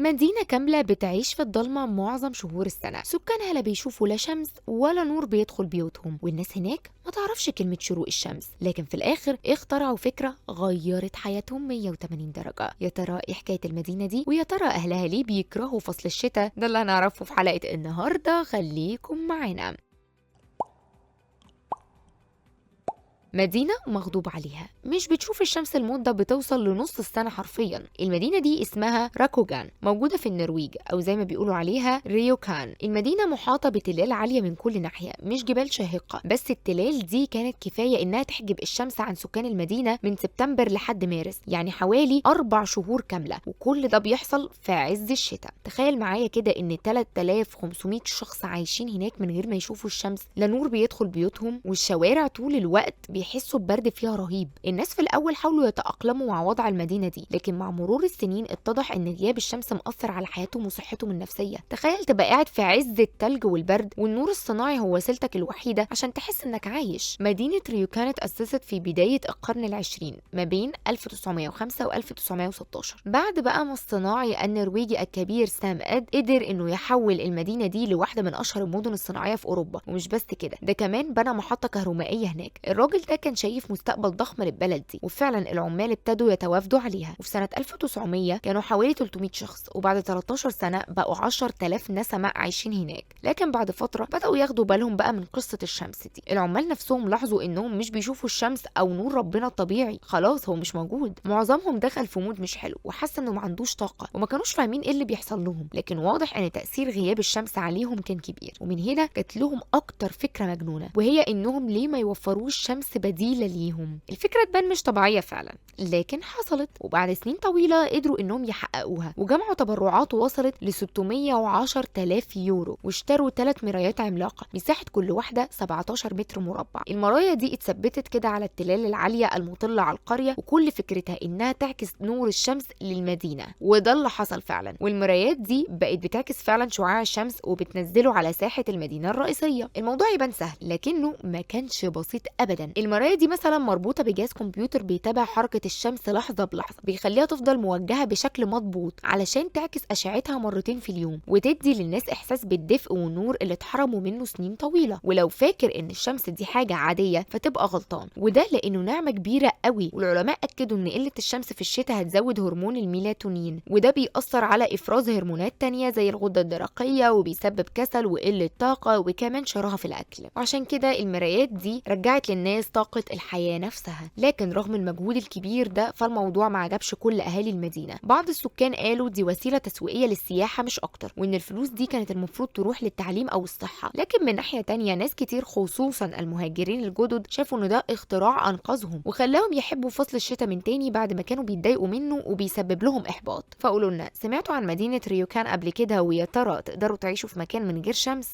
مدينة كاملة بتعيش في الضلمة معظم شهور السنة، سكانها لا بيشوفوا لا شمس ولا نور بيدخل بيوتهم، والناس هناك ما تعرفش كلمة شروق الشمس، لكن في الآخر اخترعوا فكرة غيرت حياتهم 180 درجة. يا ترى ايه حكاية المدينة دي؟ ويا ترى أهلها ليه بيكرهوا فصل الشتاء؟ ده اللي هنعرفه في حلقة النهاردة، خليكم معانا. مدينة مغضوب عليها، مش بتشوف الشمس لمدة بتوصل لنص السنة حرفيا. المدينة دي اسمها راكوغان، موجودة في النرويج أو زي ما بيقولوا عليها ريوكان. المدينة محاطة بتلال عالية من كل ناحية، مش جبال شاهقة، بس التلال دي كانت كفاية إنها تحجب الشمس عن سكان المدينة من سبتمبر لحد مارس، يعني حوالي 4 شهور كاملة، وكل ده بيحصل في عز الشتاء. تخيل معايا كده إن 3500 شخص عايشين هناك من غير ما يشوفوا الشمس، لا نور بيدخل بيوتهم، والشوارع طول الوقت بيحسوا ببرد فيها رهيب. الناس في الاول حاولوا يتاقلموا مع وضع المدينه دي، لكن مع مرور السنين اتضح ان غياب الشمس مأثر على حياتهم وصحتهم النفسيه. تخيل تبقى قاعد في عز التلج والبرد، والنور الصناعي هو وسيلتك الوحيده عشان تحس انك عايش. مدينه ريو كانت اسست في بدايه القرن العشرين ما بين 1905 و 1916، بعد بقى ما الصناعي النرويجي الكبير سام اد قدر انه يحول المدينه دي لواحده من اشهر المدن الصناعيه في اوروبا. ومش بس كده، ده كمان بنى محطه كهربائيه هناك. الراجل ده كان شايف مستقبل ضخم للبلد دي، وفعلا العمال ابتدوا يتوافدوا عليها. وفي سنة 1900 كانوا حوالي 300 شخص، وبعد 13 سنة بقوا 10,000 نسمة عايشين هناك. لكن بعد فترة بدأوا ياخدوا بالهم بقى من قصة الشمس دي. العمال نفسهم لاحظوا انهم مش بيشوفوا الشمس او نور ربنا الطبيعي، خلاص هو مش موجود. معظمهم دخل في مود مش حلو، وحس انه ما عندوش طاقة، وما كانوش فاهمين ايه اللي بيحصل لهم. لكن واضح ان تأثير غياب الشمس عليهم كان كبير. ومن هنا جات لهم اكتر فكرة مجنونة، وهي انهم ليه ما يوفروش شمس بديلة ليهم. الفكرة تبان مش طبيعية فعلا، لكن حصلت، وبعد سنين طويلة قدروا انهم يحققوها، وجمعوا تبرعات وصلت ل 610,000 يورو، واشتروا 3 مرايات عملاقة مساحة كل واحدة 17 متر مربع. المرايا دي اتثبتت كده على التلال العالية المطلة على القرية، وكل فكرتها انها تعكس نور الشمس للمدينة، وده اللي حصل فعلا. والمرايات دي بقت بتعكس فعلا شعاع الشمس وبتنزله على ساحة المدينة الرئيسية. الموضوع يبان سهل، لكنه ما كانش بسيط ابدا. المرايا دي مثلا مربوطة بجهاز كمبيوتر بيتابع حركة الشمس لحظة بلحظة، بيخليها تفضل موجهة بشكل مضبوط علشان تعكس أشعتها مرتين في اليوم، وتدي للناس إحساس بالدفء والنور اللي اتحرموا منه سنين طويلة. ولو فاكر إن الشمس دي حاجة عادية فتبقى غلطان، وده لأنه نعمة كبيرة قوي. والعلماء أكدوا إن قلة الشمس في الشتاء هتزود هرمون الميلاتونين، وده بيأثر على إفراز هرمونات تانية زي الغدة الدرقية، وبيسبب كسل وقلة طاقة وكمان شراهة في الأكل. وعشان كده المرايات دي رجعت للناس طاقة الحياة نفسها. لكن رغم المجهود الكبير ده، فالموضوع ما عجبش كل اهالي المدينة. بعض السكان قالوا دي وسيلة تسويقية للسياحة مش اكتر، وان الفلوس دي كانت المفروض تروح للتعليم او الصحة. لكن من ناحية تانية ناس كتير خصوصا المهاجرين الجدد شافوا ان ده اختراع انقذهم وخلاهم يحبوا فصل الشتاء من تاني بعد ما كانوا بيتضايقوا منه وبيسبب لهم احباط. فقولوا لنا، سمعتوا عن مدينة ريوكان قبل كده؟ ويا ترى تقدروا تعيشوا في مكان من غير شمس؟